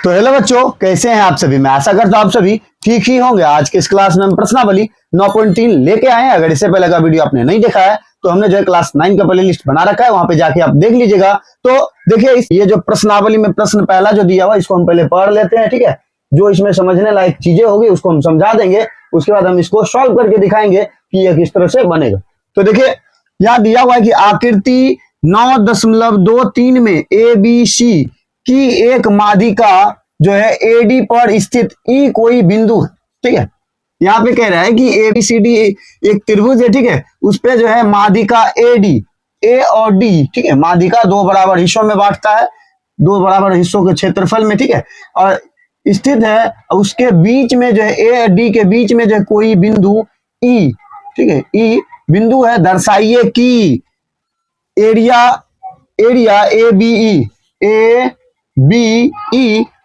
तो हेलो बच्चों, कैसे हैं आप सभी। मैं आशा करता हूं आप सभी ठीक ही होंगे। आज के इस क्लास में हम प्रश्नावली 9.3 लेके आए हैं। अगर इससे पहले का वीडियो आपने नहीं देखा है तो हमने जो है क्लास 9 का प्ले लिस्ट बना रखा है, वहां पे जाके आप देख लीजिएगा। तो देखिए, ये जो प्रश्नावली में प्रश्न पहला जो दिया हुआ इसको हम पहले पढ़ लेते हैं, ठीक है। जो इसमें समझने लायक चीजें होगी उसको हम समझा देंगे, उसके बाद हम इसको सॉल्व करके दिखाएंगे कि यह किस तरह से बनेगा। तो देखिए, यहाँ दिया हुआ है कि आकृति 9.23 में ABC की एक माध्यिका जो है AD पर स्थित E कोई बिंदु है, ठीक है। यहाँ पे कह रहा है कि ABCD एक त्रिभुज है, ठीक है। उस पे जो है माध्यिका AD, A और D, ठीक है। माध्यिका दो बराबर हिस्सों में बांटता है, दो बराबर हिस्सों के क्षेत्रफल में, ठीक है। और स्थित है उसके बीच में जो है A और D के बीच में जो है कोई बिंदु E, ठीक है। E बिंदु है। दर्शाइए कि एरिया ABE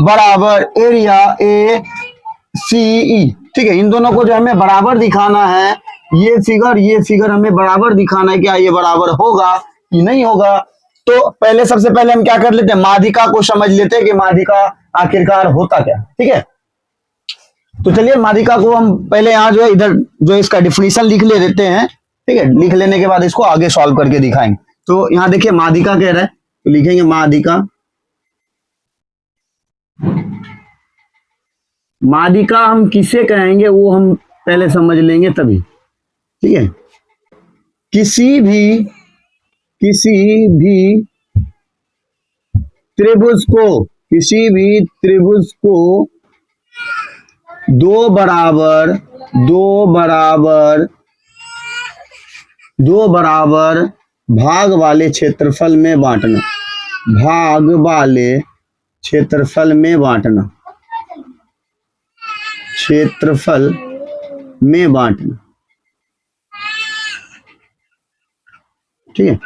बराबर एरिया ACE, ठीक है। इन दोनों को जो हमें बराबर दिखाना है। ये फिगर हमें बराबर दिखाना है, क्या ये बराबर होगा कि नहीं होगा। तो पहले सबसे पहले हम क्या कर लेते हैं, माध्यिका को समझ लेते हैं कि माध्यिका आखिरकार होता क्या, ठीक है। तो चलिए माध्यिका को हम पहले यहाँ जो है इधर जो इसका डिफिनीशन लिख ले देते हैं, ठीक है। लिख लेने के बाद इसको आगे सॉल्व करके दिखाएंगे। तो यहाँ देखिए माध्यिका कह रहा है, तो लिखेंगे माध्यिका हम किसे कहेंगे वो हम पहले समझ लेंगे तभी, ठीक है। किसी भी त्रिभुज को दो बराबर भाग वाले क्षेत्रफल में बांटना, ठीक है।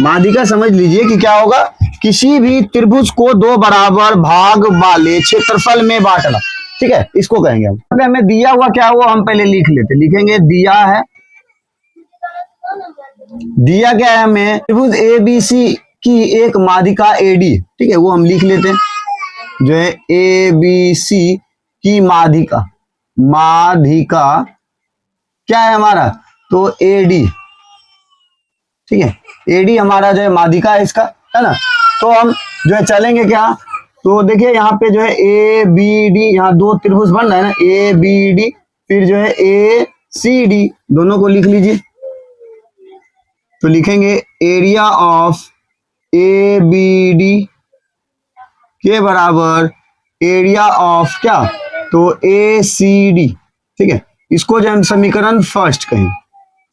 माध्यिका समझ लीजिए कि क्या होगा, किसी भी त्रिभुज को दो बराबर भाग वाले क्षेत्रफल में बांटना, ठीक है। इसको कहेंगे हम। हमें दिया हुआ क्या वो हम पहले लिख लेते, लिखेंगे दिया क्या है हमें, त्रिभुज ABC की एक माध्यिका AD, ठीक है। वो हम लिख लेते हैं, जो है ABC की माध्यिका क्या है हमारा, तो AD, ठीक है। AD हमारा जो है माध्यिका है इसका, है ना। तो हम जो है चलेंगे क्या, तो देखिए यहाँ पे जो है ABD, यहाँ दो त्रिभुज बन रहा है ना, ABD, फिर जो है ACD, दोनों को लिख लीजिए। तो लिखेंगे एरिया ऑफ ABD के बराबर एरिया ऑफ क्या, तो ACD, ठीक है। इसको जो हम समीकरण फर्स्ट कहें,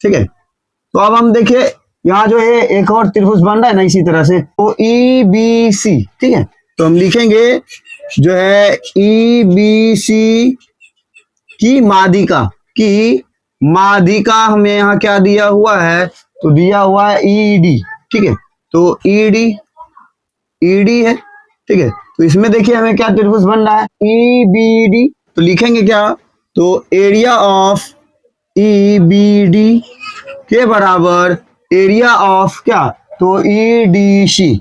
ठीक है। तो अब हम देखिए यहाँ जो है एक और त्रिभुज बन रहा है ना इसी तरह से, तो EBC, ठीक है। तो हम लिखेंगे जो है EBC की माध्यिका हमें यहाँ क्या दिया हुआ है, तो दिया हुआ है ED, ठीक है। तो ED है, ठीक है। तो इसमें देखिए हमें क्या त्रिभुज बन रहा है, EBD। तो लिखेंगे क्या, तो एरिया ऑफ EBD के बराबर एरिया ऑफ क्या, तो EDC,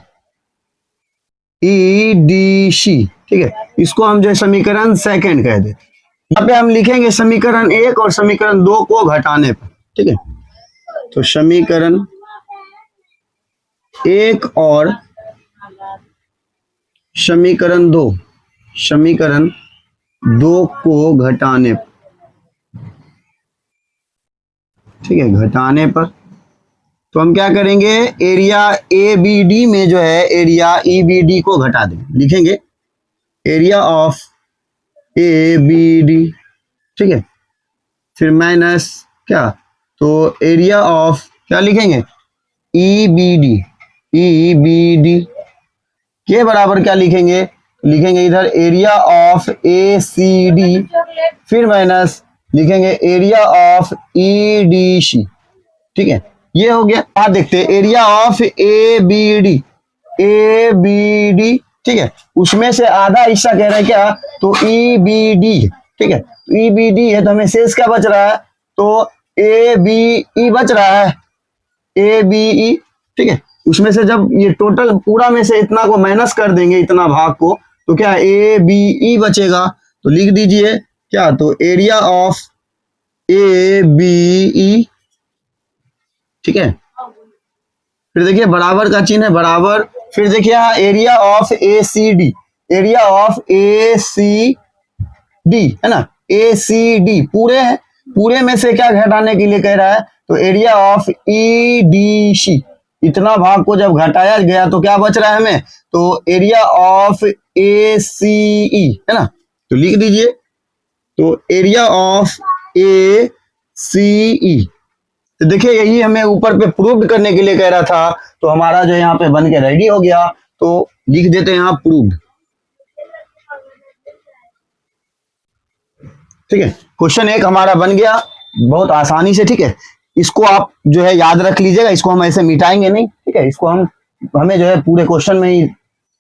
ठीक है। इसको हम जो समीकरण सेकंड कह देते। यहाँ पे हम लिखेंगे समीकरण 1 और समीकरण 2 को घटाने पर, ठीक है। तो समीकरण 1 और समीकरण 2 को घटाने पर, ठीक है, घटाने पर तो हम क्या करेंगे, एरिया ABD में जो है एरिया EBD को घटा देंगे। लिखेंगे एरिया ऑफ ABD, ठीक है। फिर माइनस क्या, तो एरिया ऑफ क्या लिखेंगे, EBD के बराबर क्या लिखेंगे, लिखेंगे इधर एरिया ऑफ ACD, फिर माइनस लिखेंगे एरिया ऑफ EDC, ठीक है। ये हो गया। आप देखते हैं एरिया ऑफ ABD, ठीक है। उसमें से आधा हिस्सा कह रहा है क्या, तो EBD, ठीक है। तो EBD है तो हमें शेष क्या बच रहा है, तो ABE बच रहा है, ABE, ठीक है। उसमें से जब ये टोटल पूरा में से इतना को माइनस कर देंगे, इतना भाग को, तो क्या ए बी ई बचेगा, तो लिख दीजिए क्या, तो area of A B E, ठीक है। फिर देखिए बराबर का चिन्ह है, बराबर। फिर देखिए यहाँ area of A C D, area of A C D है ना, ए सी डी पूरे है, पूरे में से क्या घटाने के लिए कह रहा है, तो area of E D C, इतना भाग को जब घटाया गया तो क्या बच रहा है हमें, तो एरिया ऑफ ए सी ई है ना, तो लिख दीजिए, तो एरिया ऑफ ए सी ई। तो देखिए यही हमें ऊपर पे प्रूव्ड करने के लिए कह रहा था, तो हमारा जो यहाँ पे बन के रेडी हो गया, तो लिख देते हैं यहाँ प्रूव्ड, ठीक है। क्वेश्चन 1 हमारा बन गया बहुत आसानी से, ठीक है। इसको आप जो है याद रख लीजिएगा, इसको हम ऐसे मिटाएंगे नहीं, ठीक है। इसको हमें जो है पूरे क्वेश्चन में ही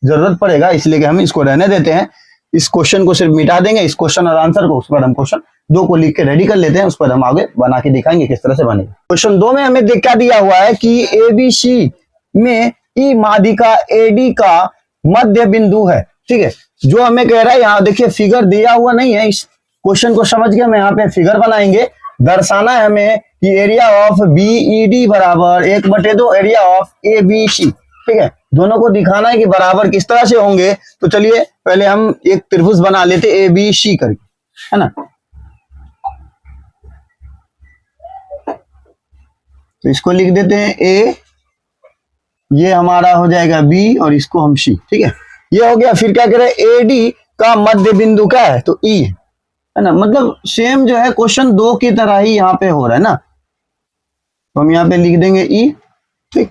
जरूरत पड़ेगा, इसलिए कि हम इसको रहने देते हैं, इस क्वेश्चन को सिर्फ मिटा देंगे, इस क्वेश्चन और आंसर को, उस पर हम क्वेश्चन 2 को लिख के रेडी कर लेते हैं, उस पर हम आगे बना के दिखाएंगे किस तरह से बनेगा। क्वेश्चन 2 में हमें क्या दिया हुआ है कि एबीसी में ई माध्यिका एडी का मध्य बिंदु है, ठीक है। जो हमें कह रहा है यहाँ देखिए फिगर दिया हुआ नहीं है, इस क्वेश्चन को समझ के हम यहाँ पे फिगर बनाएंगे। दर्शाना है हमें कि एरिया ऑफ बीईडी बराबर 1/2 एरिया ऑफ एबीसी, ठीक है। दोनों को दिखाना है कि बराबर किस तरह से होंगे, तो चलिए पहले हम एक त्रिभुज बना लेते ए बी सी करके, है ना। तो इसको लिख देते हैं ए, ये हमारा हो जाएगा बी और इसको हम सी, ठीक है। ये हो गया। फिर क्या कह रहे हैं, एडी का मध्य बिंदु क्या है, तो ई है ना, मतलब सेम जो है क्वेश्चन 2 की तरह ही यहाँ पे हो रहा है ना, तो हम यहाँ पे लिख देंगे ई, ठीक।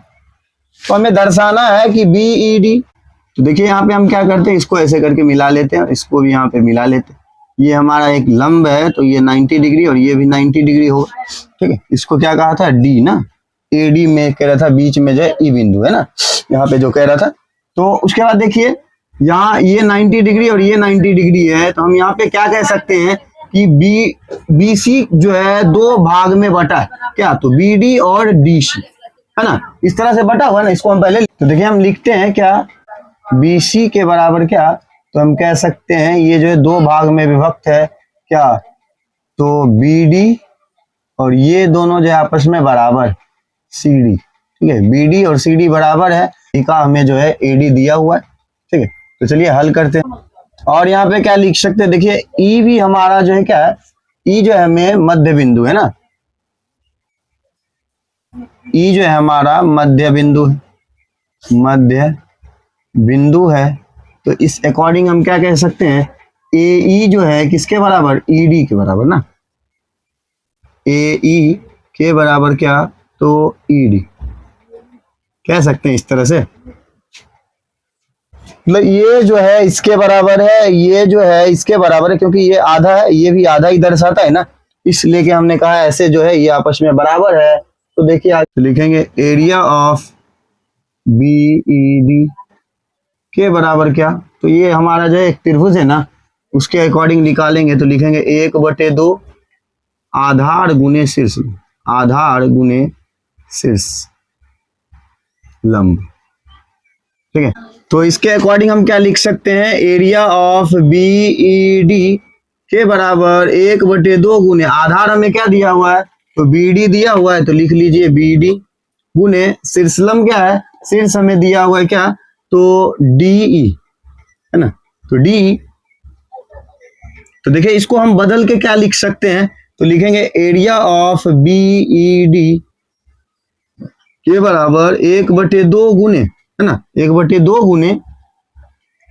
तो हमें दर्शाना है कि बीईडी, तो देखिए यहाँ पे हम क्या करते हैं, इसको ऐसे करके मिला लेते हैं, इसको भी यहाँ पे मिला लेते हैं। ये हमारा एक लंब है, तो ये 90 डिग्री और ये भी 90 डिग्री होगा, ठीक है। इसको क्या कहा था, डी ना, एडी में कह रहा था बीच में जो है ई बिंदु है ना, यहाँ पे जो कह रहा था। तो उसके बाद देखिए यहाँ ये 90 डिग्री और ये 90 डिग्री है, तो हम यहाँ पे क्या कह सकते हैं कि बी सी जो है 2 भाग में बटा है क्या, तो बी डी और डी सी है ना, इस तरह से बटा हुआ ना। इसको हम पहले तो देखिए हम लिखते हैं क्या, बी सी के बराबर क्या, तो हम कह सकते हैं ये जो है 2 भाग में विभक्त है क्या, तो बी डी और ये दोनों जो है आपस में बराबर सी डी, ठीक है। बी डी और सी डी बराबर है, का हमें जो है एडी दिया हुआ है, ठीक है। तो चलिए हल करते हैं, और यहाँ पे क्या लिख सकते हैं, देखिए ई भी हमारा जो है क्या है, ई जो है हमें मध्य बिंदु है ना, ई जो है हमारा मध्य बिंदु है, मध्य बिंदु है। तो इस अकॉर्डिंग हम क्या कह सकते हैं, ए ई जो है किसके बराबर, ई डी के बराबर ना, ए ई के बराबर क्या, तो ई डी कह सकते हैं इस तरह से। मतलब ये जो है इसके बराबर है, ये जो है इसके बराबर है, क्योंकि ये आधा है, ये भी आधा ही दर्शाता है ना, इसलिए कि हमने कहा ऐसे जो है ये आपस में बराबर है। तो देखिए आज लिखेंगे एरिया ऑफ बीईडी के बराबर क्या, तो ये हमारा जो है एक त्रिभुज है ना, उसके अकॉर्डिंग निकालेंगे, तो लिखेंगे 1/2 आधार गुने शीर्ष, आधार गुने शीर्ष लंब, ठीक है। तो इसके अकॉर्डिंग हम क्या लिख सकते हैं, एरिया ऑफ बीईडी के बराबर 1/2 गुने आधार हमें क्या दिया हुआ है, तो बीडी दिया हुआ है, तो लिख लीजिए बीडी गुने शीर्षलंब क्या है, शीर्ष हमें दिया हुआ है क्या, तो डीई है ना, तो डी। तो देखिए इसको हम बदल के क्या लिख सकते हैं, तो लिखेंगे एरिया ऑफ बीईडी के बराबर 1/2 गुने है ना, 1/2 गुने,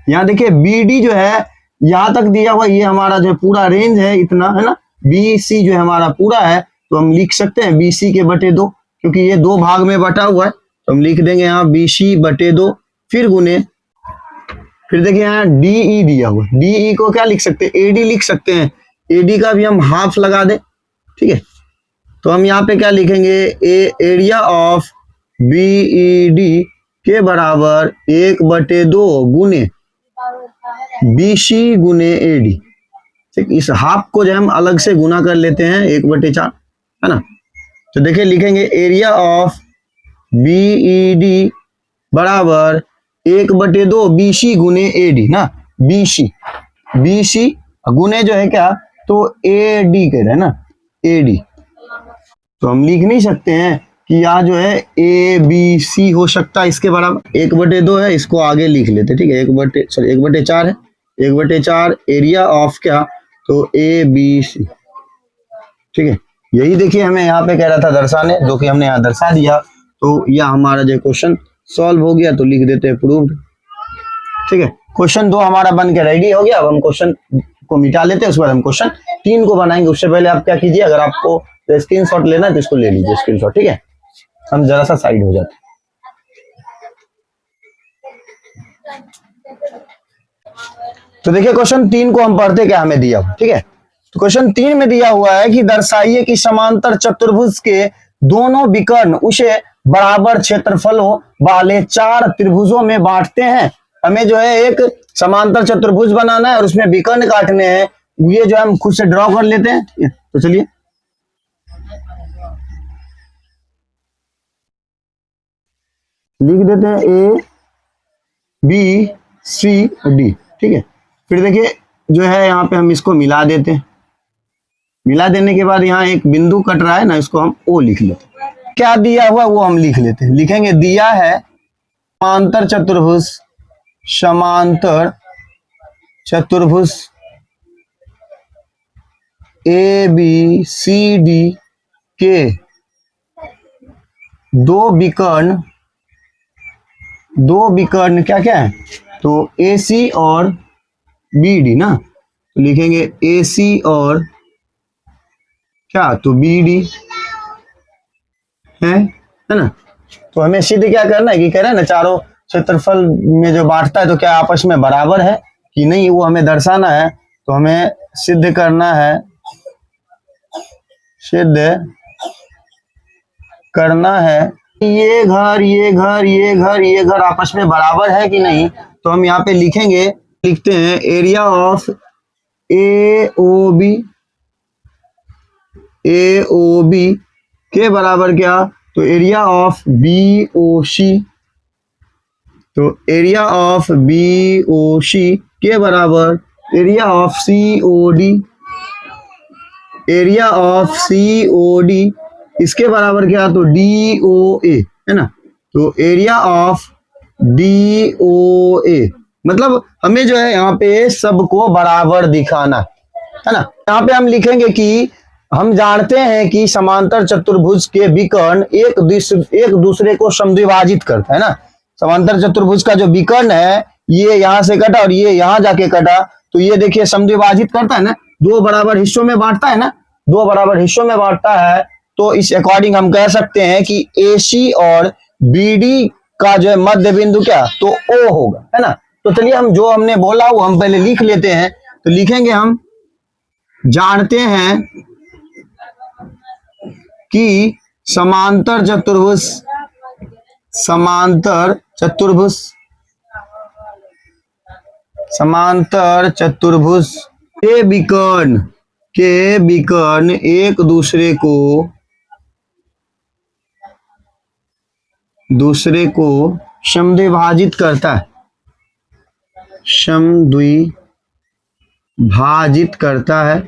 यहाँ देखिए बीडी जो है यहाँ तक दिया हुआ, ये हमारा जो पूरा रेंज है इतना है ना, बीसी जो है हमारा पूरा है, तो हम लिख सकते हैं बीसी के बटे 2, क्योंकि ये 2 भाग में बटा हुआ है, तो हम लिख देंगे यहाँ बीसी बटे 2, फिर गुने, फिर देखिए यहाँ डीई दिया हुआ, डीई को क्या लिख सकते हैं, एडी लिख सकते हैं, एडी का भी हम हाफ लगा दे, ठीक है। तो हम यहाँ पे क्या लिखेंगे, एरिया ऑफ बीईडी के बराबर 1/2 गुने बीसी गुने एडी, ठीक। इस हाफ को जो हम अलग से गुना कर लेते हैं 1/4 है ना, तो देखिए लिखेंगे एरिया ऑफ बीईडी बराबर 1/2 बीसी गुने एडी ना, बी सी, बी सी गुने जो है क्या, तो ए डी कह रहे हैं ना, ए डी। तो हम लिख नहीं सकते हैं कि यहाँ जो है ए बी सी हो सकता है इसके बराबर, 1/2 है, इसको आगे लिख लेते, ठीक है, 1/4 है, 1/4 एरिया ऑफ क्या, तो ए बी सी, ठीक है। यही देखिए हमें यहाँ पे कह रहा था दर्शाने, जो कि हमने यहाँ दर्शा दिया। तो यह हमारा जो क्वेश्चन सॉल्व हो गया, तो लिख देते हैं प्रूव्ड, ठीक है। क्वेश्चन 2 हमारा बन के रेडी हो गया। अब हम क्वेश्चन को मिटा लेते हैं, उसके बाद हम क्वेश्चन 3 को बनाएंगे। उससे पहले आप क्या कीजिए, अगर आपको स्क्रीनशॉट लेना है तो इसको ले लीजिए स्क्रीनशॉट, ठीक है। हम जरा सा साइड हो जाते हैं। तो देखिए क्वेश्चन 3 को हम पढ़ते क्या हमें दिया हुआ, ठीक है। तो क्वेश्चन 3 में दिया हुआ है कि दर्शाइए कि समांतर चतुर्भुज के दोनों विकर्ण उसे बराबर क्षेत्रफलों वाले 4 त्रिभुजों में बांटते हैं। हमें जो है एक समांतर चतुर्भुज बनाना है और उसमें विकर्ण काटने हैं। ये जो हम खुद से ड्रॉ कर लेते हैं। तो चलिए लिख देते हैं ए बी सी डी, ठीक है। फिर देखिए जो है यहाँ पे हम इसको मिला देते हैं। मिला देने के बाद यहाँ एक बिंदु कट रहा है ना, इसको हम ओ लिख लेते हैं। क्या दिया हुआ वो हम लिख लेते हैं। लिखेंगे दिया है समांतर चतुर्भुज, समांतर चतुर्भुज ए बी सी डी के दो विकर्ण क्या क्या है, तो ए सी और बी डी ना। तो लिखेंगे ए सी और क्या, तो बी डी है ना। तो हमें सिद्ध क्या करना है कि कह रहे हैं ना चारों क्षेत्रफल में जो बांटता है तो क्या आपस में बराबर है कि नहीं, वो हमें दर्शाना है। तो हमें सिद्ध करना है, सिद्ध करना है ये घर ये घर ये घर ये घर आपस में बराबर है कि नहीं। तो हम यहाँ पे लिखेंगे, लिखते हैं area of A O B के बराबर क्या, तो area of B O C. तो area of B O C के बराबर area of C O D, area of C O D इसके बराबर क्या, तो डी ओ ए है ना। तो एरिया ऑफ डी ओ ए, मतलब हमें जो है यहाँ पे सबको बराबर दिखाना है ना। यहाँ पे हम लिखेंगे कि हम जानते हैं कि समांतर चतुर्भुज के विकर्ण एक दूसरे को समद्विभाजित करता है ना। समांतर चतुर्भुज का जो विकर्ण है ये यहाँ से कटा और ये यहाँ जाके कटा, तो ये देखिए समद्विभाजित करता है ना, 2 बराबर हिस्सों में बांटता है ना, 2 बराबर हिस्सों में बांटता है। तो इस अकॉर्डिंग हम कह सकते हैं कि AC और BD का जो है मध्य बिंदु क्या, तो O होगा, है ना। तो चलिए हम जो हमने बोला वो हम पहले लिख लेते हैं। तो लिखेंगे हम जानते हैं कि समांतर चतुर्भुज के विकर्ण एक दूसरे को समद्विभाजित करता है।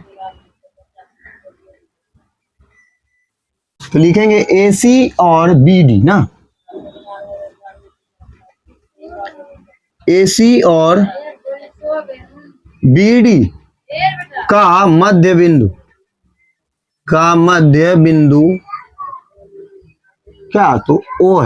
तो लिखेंगे AC और BD ना, AC और BD का मध्य बिंदु क्या, तो O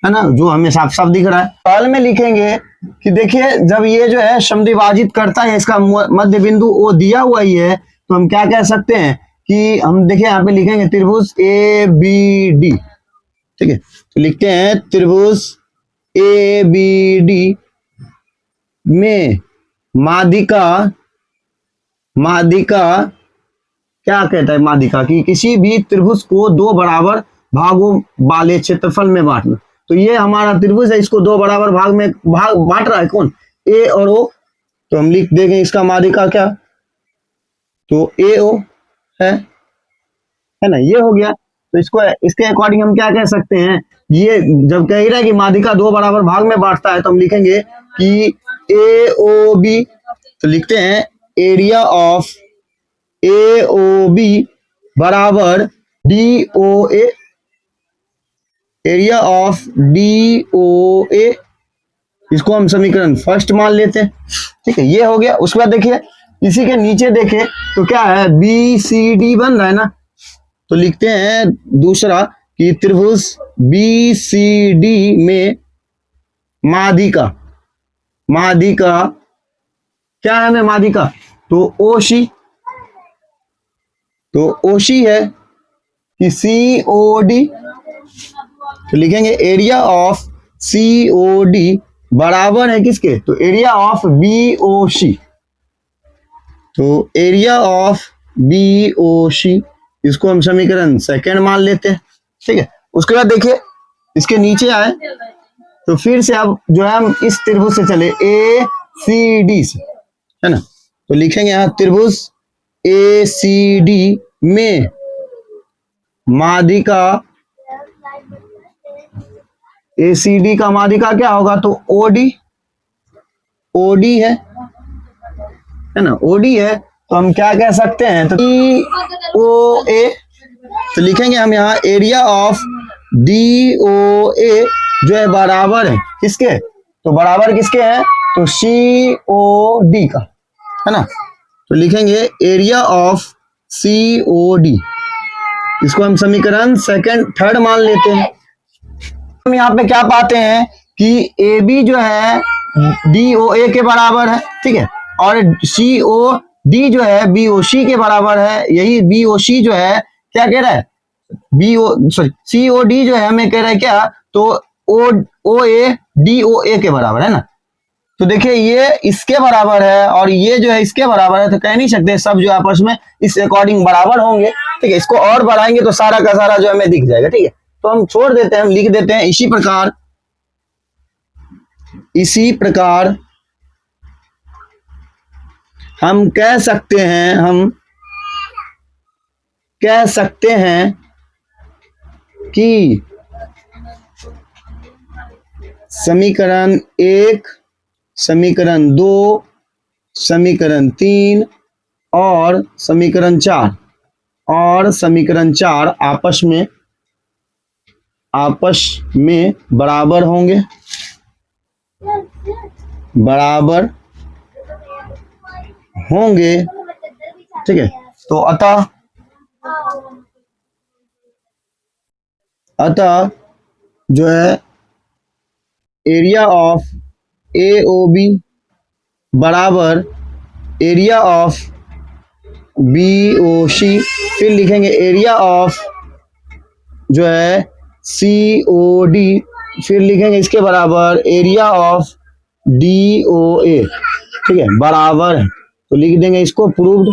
है ना, जो हमें साफ साफ दिख रहा है। पहले में लिखेंगे कि देखिए जब ये जो है समद्विभाजित करता है, इसका मध्य बिंदु O दिया हुआ ही है, तो हम क्या कह सकते हैं कि हम देखिए यहाँ पे लिखेंगे त्रिभुज ABD, ठीक है। तो लिखते हैं त्रिभुज ABD में माध्यिका क्या कहता है, माध्यिका की किसी भी त्रिभुज को 2 बराबर भागों वाले क्षेत्रफल में बांटना। तो ये हमारा त्रिभुज है, इसको 2 बराबर भाग में बांट रहा है कौन, A और O। तो हम लिख देंगे इसका माध्यिका क्या, तो AO है ना, ये हो गया। तो इसके अकॉर्डिंग हम क्या कह सकते हैं, ये जब कह रहा है कि माध्यिका 2 बराबर भाग में बांटता है, तो हम लिखेंगे कि ए ओ बी, तो लिखते हैं area of A O B बराबर D O A, area of D O A, इसको हम समीकरण फर्स्ट मान लेते हैं। ठीक है, ये हो गया। उसके बाद देखिए इसी के नीचे देखें तो क्या है, बी सी डी बन रहा है ना, तो लिखते हैं दूसरा कि त्रिभुज बी सी डी में माध्यिका, माध्यिका क्या है, माध्यिका तो ओशी, तो ओशी है कि सी ओ डी, तो लिखेंगे area of C O D बराबर है किसके, तो area of B O C, तो area of B O C, इसको हम समीकरण सेकंड मान लेते हैं। ठीक है, उसके बाद देखिए इसके नीचे आए तो फिर से अब जो है हम इस त्रिभुज से चले ए सी डी से, है ना, तो लिखेंगे यहां त्रिभुज ए सी डी में माध्यिका, ए सी डी का माध्यिका क्या होगा, तो ओडी, ओडी है ना, ओडी है, तो हम क्या कह सकते हैं, तो डी ओ ए, तो लिखेंगे हम यहाँ एरिया ऑफ डी ओ ए जो है बराबर है किसके, तो बराबर किसके हैं, तो सी ओ डी का, है ना, तो लिखेंगे area of C O D, इसको हम समीकरण सेकंड थर्ड मान लेते हैं। हम यहाँ पे क्या पाते हैं कि ए बी जो है डी ओ ए के बराबर है, ठीक है, और सी ओ डी जो है बी ओ सी के बराबर है। यही बी ओ सी जो है क्या कह रहा है, B O sorry C O D जो है हमें कह रहा है क्या, तो ओ ए डी ओ ए के बराबर है ना, तो देखिए ये इसके बराबर है और ये जो है इसके बराबर है, तो कह नहीं सकते सब जो आपस में इस अकॉर्डिंग बराबर होंगे। ठीक है, इसको और बढ़ाएंगे तो सारा का सारा जो हमें दिख जाएगा। ठीक है, तो हम छोड़ देते हैं, हम लिख देते हैं इसी प्रकार हम कह सकते हैं कि समीकरण 1, समीकरण 2, समीकरण 3 और समीकरण 4 आपस में बराबर होंगे, ठीक है, तो अतः जो है area of A O B बराबर area of B O C, फिर लिखेंगे एरिया ऑफ जो है सी ओ डी, फिर लिखेंगे इसके बराबर एरिया ऑफ डी ओ ए। ठीक है, बराबर है, तो लिख देंगे इसको प्रूव्ड।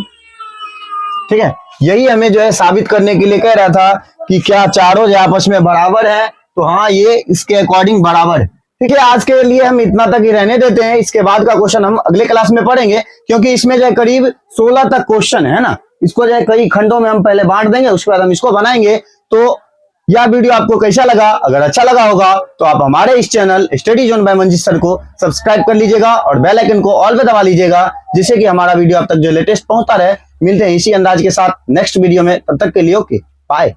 ठीक है, यही हमें जो है साबित करने के लिए कह रहा था कि क्या चारों जो आपस में बराबर है, तो हाँ ये इसके अकॉर्डिंग बराबर है। ठीक है, आज के लिए हम इतना तक ही रहने देते हैं, इसके बाद का क्वेश्चन हम अगले क्लास में पढ़ेंगे, क्योंकि इसमें जो है करीब 16 तक क्वेश्चन है ना, इसको जो है कई खंडों में हम पहले बांट देंगे, उसके बाद हम इसको बनाएंगे। तो यह वीडियो आपको कैसा लगा, अगर अच्छा लगा होगा तो आप हमारे इस channel study zone by Manjeet sir को सब्सक्राइब कर लीजिएगा और बेल आइकन को ऑल पे दबा लीजिएगा, जिससे कि हमारा वीडियो आप तक जो लेटेस्ट पहुंचता रहे। मिलते हैं इसी अंदाज के साथ नेक्स्ट वीडियो में, तब तक के लिए ओके बाय।